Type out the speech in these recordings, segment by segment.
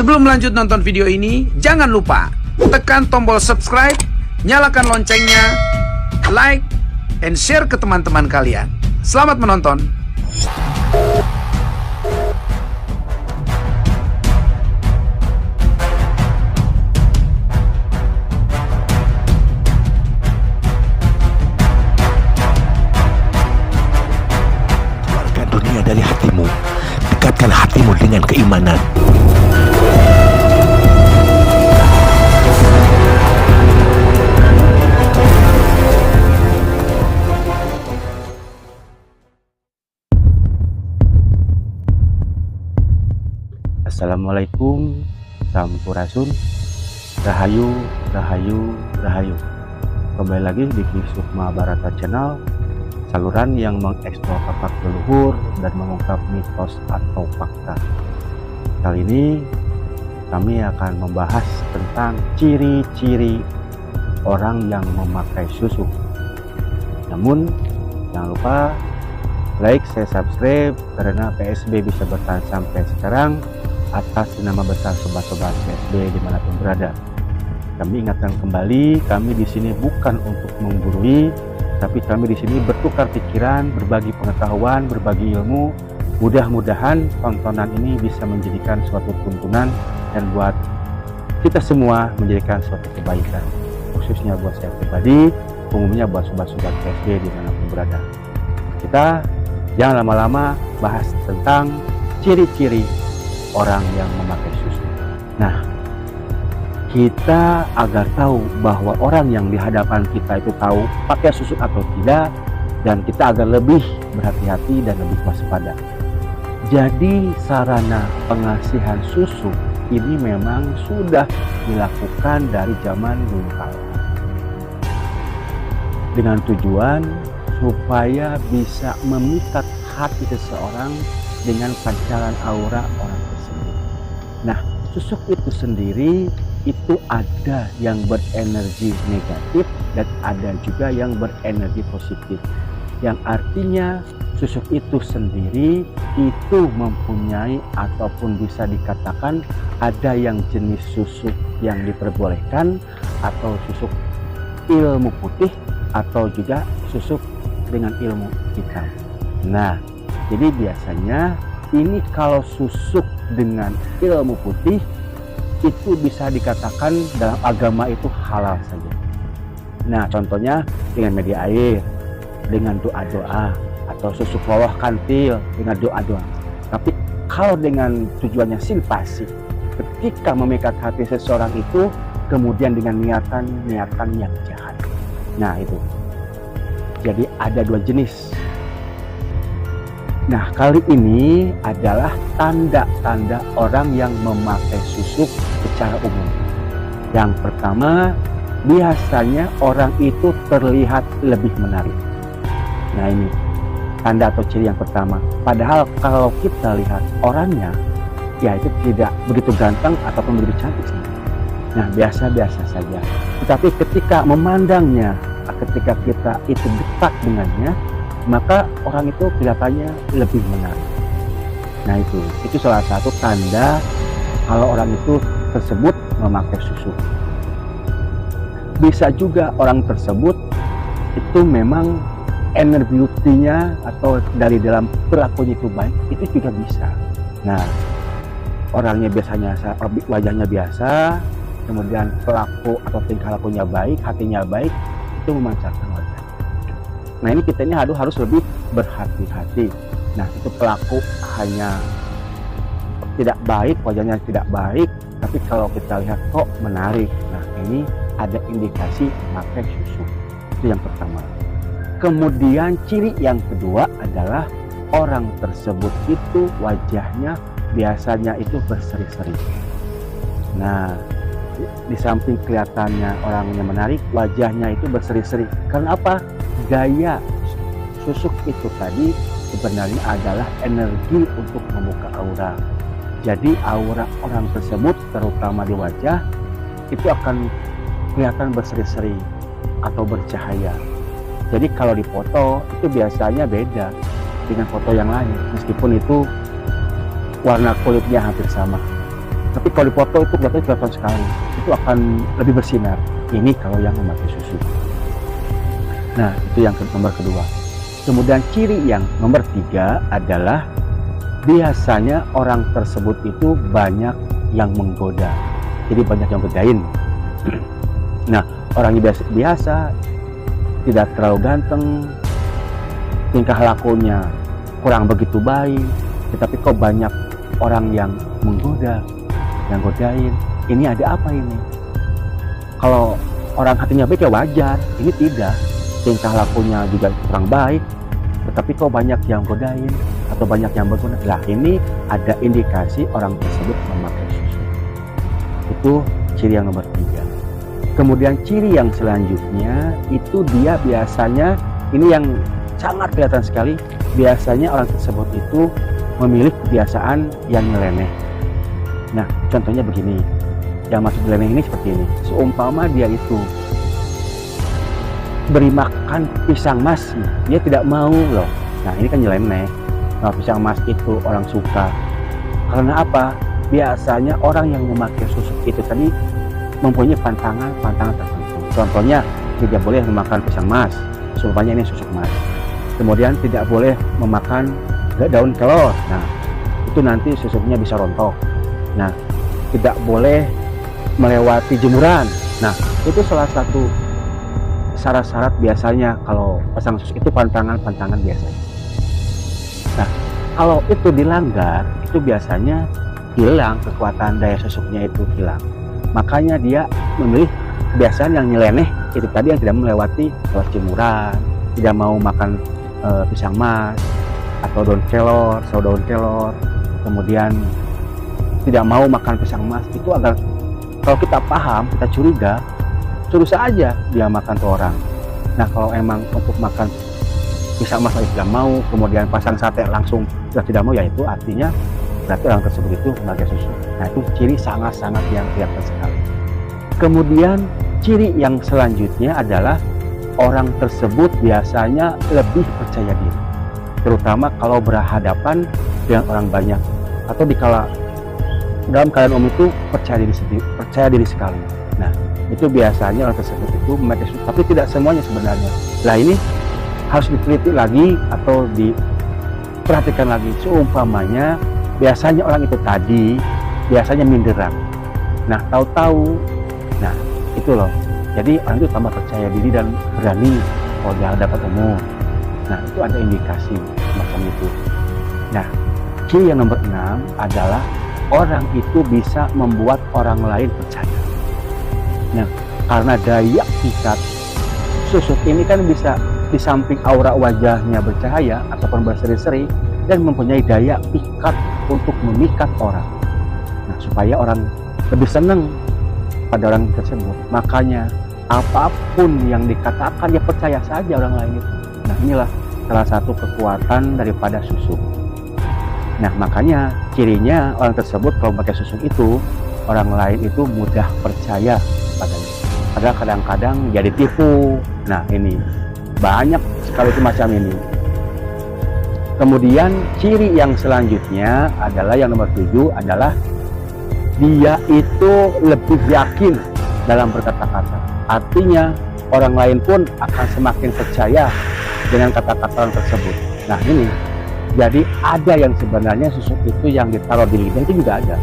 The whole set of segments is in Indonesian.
Sebelum lanjut nonton video ini, jangan lupa tekan tombol subscribe, nyalakan loncengnya, like, and share ke teman-teman kalian. Selamat menonton. Keluarkan dunia dari hatimu. Dekatkan hatimu dengan keimanan. Assalamualaikum, Sampurasun, Rahayu, Rahayu, Rahayu. Kembali lagi di Sukma Barata Channel, saluran yang mengeksplor fakta leluhur dan mengungkap mitos atau fakta. Kali ini kami akan membahas tentang ciri-ciri orang yang memakai susuk. Namun jangan lupa like, share, subscribe karena PSB bisa bertahan sampai sekarang atas nama besar sobat-sobat PSB dimanapun berada. Kami ingatkan kembali, kami di sini bukan untuk menggurui, tapi kami di sini bertukar pikiran, berbagi pengetahuan, berbagi ilmu. Mudah-mudahan tontonan ini bisa menjadikan suatu tuntunan dan buat kita semua menjadikan suatu kebaikan, khususnya buat saya pribadi, umumnya buat sobat-sobat PSB dimanapun berada. Kita jangan lama-lama bahas tentang ciri-ciri orang yang memakai susuk. Nah, kita agar tahu bahwa orang yang di hadapan kita itu tahu pakai susuk atau tidak, dan kita agar lebih berhati-hati dan lebih waspada. Jadi sarana pengasihan susuk ini memang sudah dilakukan dari zaman dulu kala, dengan tujuan supaya bisa memikat hati seseorang dengan pancaran aura orang tersebut. Nah, susuk itu sendiri itu ada yang berenergi negatif dan ada juga yang berenergi positif. Yang artinya susuk itu sendiri itu mempunyai ataupun bisa dikatakan ada yang jenis susuk yang diperbolehkan atau susuk ilmu putih atau juga susuk dengan ilmu hitam. Nah, jadi biasanya ini kalau susuk dengan ilmu putih itu bisa dikatakan dalam agama itu halal saja. Nah, contohnya dengan media air, dengan doa-doa, atau susuk bawah kantil dengan doa-doa. Tapi kalau dengan tujuannya simpasi, ketika memikat hati seseorang itu kemudian dengan niatan yang jahat. Nah, itu. Jadi ada dua jenis. Nah, kali ini adalah tanda-tanda orang yang memakai susuk secara umum. Yang pertama, biasanya orang itu terlihat lebih menarik. Nah, ini tanda atau ciri yang pertama. Padahal kalau kita lihat orangnya, ya itu tidak begitu ganteng ataupun begitu cantik sebenarnya. Nah, biasa-biasa saja. Tetapi ketika memandangnya, ketika kita itu dekat dengannya, maka orang itu kelihatannya lebih menarik. Nah, itu salah satu tanda kalau orang itu tersebut memakai susuk. Bisa juga orang tersebut itu memang inner beauty-nya atau dari dalam perilakunya itu baik, itu juga bisa. Nah, orangnya biasanya wajahnya biasa, kemudian perilaku atau tingkah lakunya baik, hatinya baik, itu memancarkan wajah. Nah, ini kita harus lebih berhati-hati. Nah, itu pelaku hanya tidak baik, wajahnya tidak baik, tapi kalau kita lihat kok menarik. Nah, ini ada indikasi memakai susuk. Itu yang pertama. Kemudian ciri yang kedua adalah orang tersebut itu wajahnya biasanya itu berseri-seri. Nah, di samping kelihatannya orangnya menarik, wajahnya itu berseri-seri. Karena apa? Gaya susuk itu tadi sebenarnya adalah energi untuk membuka aura. Jadi aura orang tersebut terutama di wajah itu akan kelihatan berseri-seri atau bercahaya. Jadi kalau dipoto itu biasanya beda dengan foto yang lain, meskipun itu warna kulitnya hampir sama. Tapi kalau dipoto itu kelihatan sekali, itu akan lebih bersinar. Ini kalau yang memakai susu. Nah, itu yang nomor kedua. Kemudian ciri yang nomor 3 adalah biasanya orang tersebut itu banyak yang menggoda. Jadi banyak yang godain. Nah, orangnya biasa, tidak terlalu ganteng, tingkah lakunya kurang begitu baik, tetapi kok banyak orang yang menggoda, yang godain. Ini ada apa ini? Kalau orang hatinya baik ya wajar, ini tidak. Tingkah lakunya juga kurang baik, tetapi kok banyak yang godain atau banyak yang menggoda. Lah, ini ada indikasi orang tersebut memakai susu. Itu ciri yang nomor 3. Kemudian ciri yang selanjutnya itu dia biasanya, ini yang sangat kelihatan sekali, biasanya orang tersebut itu memiliki kebiasaan yang nyeleneh. Nah, contohnya begini, yang maksud nyeleneh ini seperti ini. Seumpama dia itu beri makan pisang mas, dia tidak mau loh. Nah, ini kan nyeleneh. Nah, pisang mas itu orang suka. Karena apa? Biasanya orang yang memakai susu itu tadi mempunyai pantangan tertentu. Contohnya, tidak boleh memakan pisang mas, seumpamanya ini susu mas. Kemudian tidak boleh memakan daun kelor. Nah, itu nanti susunya bisa rontok. Nah, tidak boleh melewati jemuran. Nah, itu salah satu syarat-syarat biasanya kalau pasang susu itu pantangan biasanya. Nah, kalau itu dilanggar, itu biasanya hilang kekuatan daya susuknya, itu hilang. Makanya dia memilih kebiasaan yang nyeleneh, itu tadi yang tidak melewati lewat jemuran, tidak mau makan pisang mas atau daun kelor, daun kelor, kemudian tidak mau makan pisang mas. Itu agar kalau kita paham, kita curiga, suruh saja dia makan ke orang. Nah, kalau emang untuk makan pisang mas tidak mau, kemudian pasang sate langsung sudah tidak mau, ya itu artinya berarti orang tersebut itu memakai susu. Nah, itu ciri sangat-sangat yang kelihatan sekali. Kemudian ciri yang selanjutnya adalah orang tersebut biasanya lebih percaya diri, terutama kalau berhadapan dengan orang banyak atau dalam keadaan umum itu percaya diri sekali. Nah, itu biasanya orang tersebut itu memakai susu, tapi tidak semuanya sebenarnya. Nah, ini harus diteliti lagi atau diperhatikan lagi. Seumpamanya biasanya orang itu tadi biasanya minderan. Nah, tahu-tahu, nah itu loh. Jadi orang itu tambah percaya diri dan berani kalau dia dapat umur. Nah, itu ada indikasi macam itu. Nah, ciri yang nomor 6 adalah orang itu bisa membuat orang lain percaya. Nah, karena daya pikat susuk ini kan bisa di samping aura wajahnya bercahaya ataupun berseri-seri dan mempunyai daya pikat untuk memikat orang. Nah, supaya orang lebih senang pada orang tersebut. Makanya apapun yang dikatakan, ya percaya saja orang lain itu. Nah, inilah salah satu kekuatan daripada susuk. Nah, makanya cirinya orang tersebut kalau pakai susuk itu, orang lain itu mudah percaya padanya. Padahal kadang-kadang jadi tipu. Nah, ini banyak sekali macam ini. Kemudian ciri yang selanjutnya adalah yang nomor 7 adalah dia itu lebih yakin dalam berkata-kata. Artinya orang lain pun akan semakin percaya dengan kata-kata orang tersebut. Nah, ini jadi ada yang sebenarnya susuk itu yang ditaruh di lidah itu juga ada.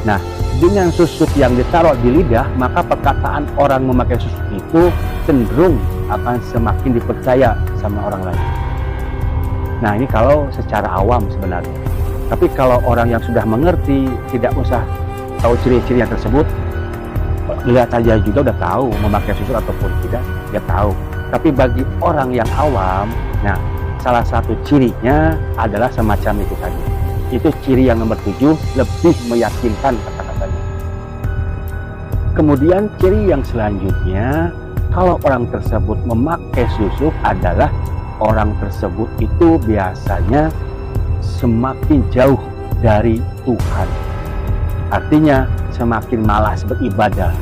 Nah, dengan susuk yang ditaruh di lidah, maka perkataan orang memakai susuk itu cenderung akan semakin dipercaya sama orang lain. Nah, ini kalau secara awam sebenarnya. Tapi kalau orang yang sudah mengerti, tidak usah tahu ciri-ciri yang tersebut, lihat saja juga udah tahu memakai susuk ataupun tidak, dia tahu. Tapi bagi orang yang awam, nah salah satu cirinya adalah semacam itu tadi. Itu ciri yang nomor 7, lebih meyakinkan kata-katanya. Kemudian ciri yang selanjutnya, kalau orang tersebut memakai susuk adalah orang tersebut itu biasanya semakin jauh dari Tuhan. Artinya semakin malas beribadah.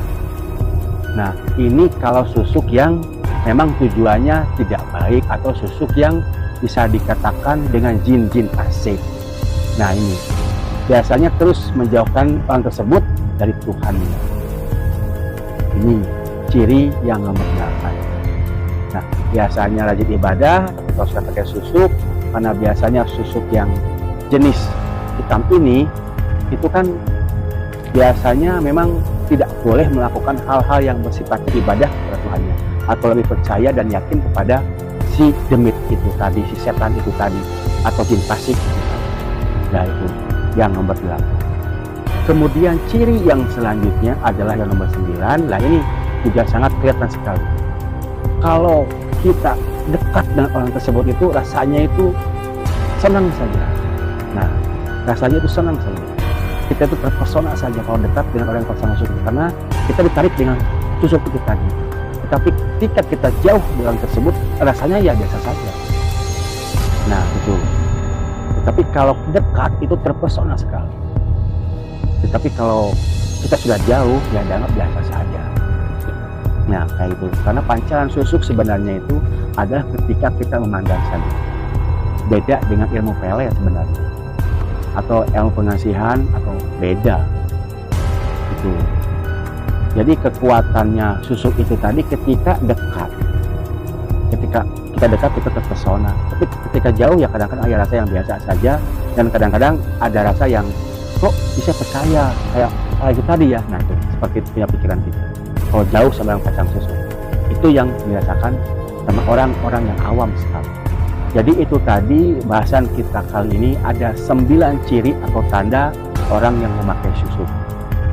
Nah, ini kalau susuk yang memang tujuannya tidak baik atau susuk yang bisa dikatakan dengan jin-jin asik. Nah, ini biasanya terus menjauhkan orang tersebut dari Tuhan. Ini ciri yang nomor 8. Nah, biasanya rajin ibadah, kalau sudah pakai susuk, karena biasanya susuk yang jenis hitam ini, itu kan biasanya memang tidak boleh melakukan hal-hal yang bersifat ibadah kepada Tuhannya, atau lebih percaya dan yakin kepada si demit itu tadi, si setan itu tadi, atau jin fasik. Nah, itu yang nomor 8. Kemudian ciri yang selanjutnya adalah yang nomor 9. Nah, ini juga sangat kelihatan sekali. Kalau kita dekat dengan orang tersebut itu rasanya itu senang saja. Nah, rasanya itu senang saja. Kita itu terpesona saja kalau dekat dengan orang yang bersama susuk, karena kita ditarik dengan susuk itu tadi. Tetapi ketika kita jauh dari orang tersebut, rasanya ya biasa saja. Nah, itu. Tetapi kalau dekat itu terpesona sekali. Tetapi kalau kita sudah jauh, ya dianggap biasa saja. Nah, kayak itu. Karena pancaran susuk sebenarnya itu adalah ketika kita memandang saja. Beda dengan ilmu pele sebenarnya, atau ilmu pengasihan, atau beda. Itu. Jadi kekuatannya susuk itu tadi ketika dekat. Ketika kita dekat kita terpesona. Tapi ketika jauh ya kadang-kadang ada rasa yang biasa saja, dan kadang-kadang ada rasa yang kok bisa percaya kayak itu tadi ya. Nah, itu seperti punya pikiran kita. Kalau jauh sama yang pasang susuk, itu yang dirasakan sama orang-orang yang awam sekali. Jadi itu tadi bahasan kita kali ini ada 9 ciri atau tanda orang yang memakai susuk.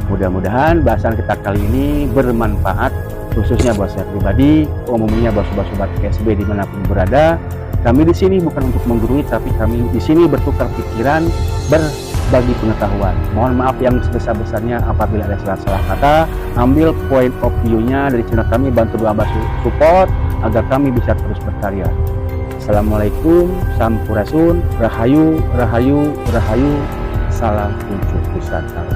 Mudah-mudahan bahasan kita kali ini bermanfaat, khususnya buat saya pribadi, umumnya buat sobat-sobat KSB dimanapun berada. Kami di sini bukan untuk menggurui, tapi kami di sini bertukar pikiran, berbagi pengetahuan. Mohon maaf yang sebesar-besarnya apabila ada salah-salah kata. Ambil point of view-nya dari channel kami, bantu doa support agar kami bisa terus berkarya. Assalamualaikum, sampurasun, rahayu, rahayu, rahayu, salam kuncup Nusantara.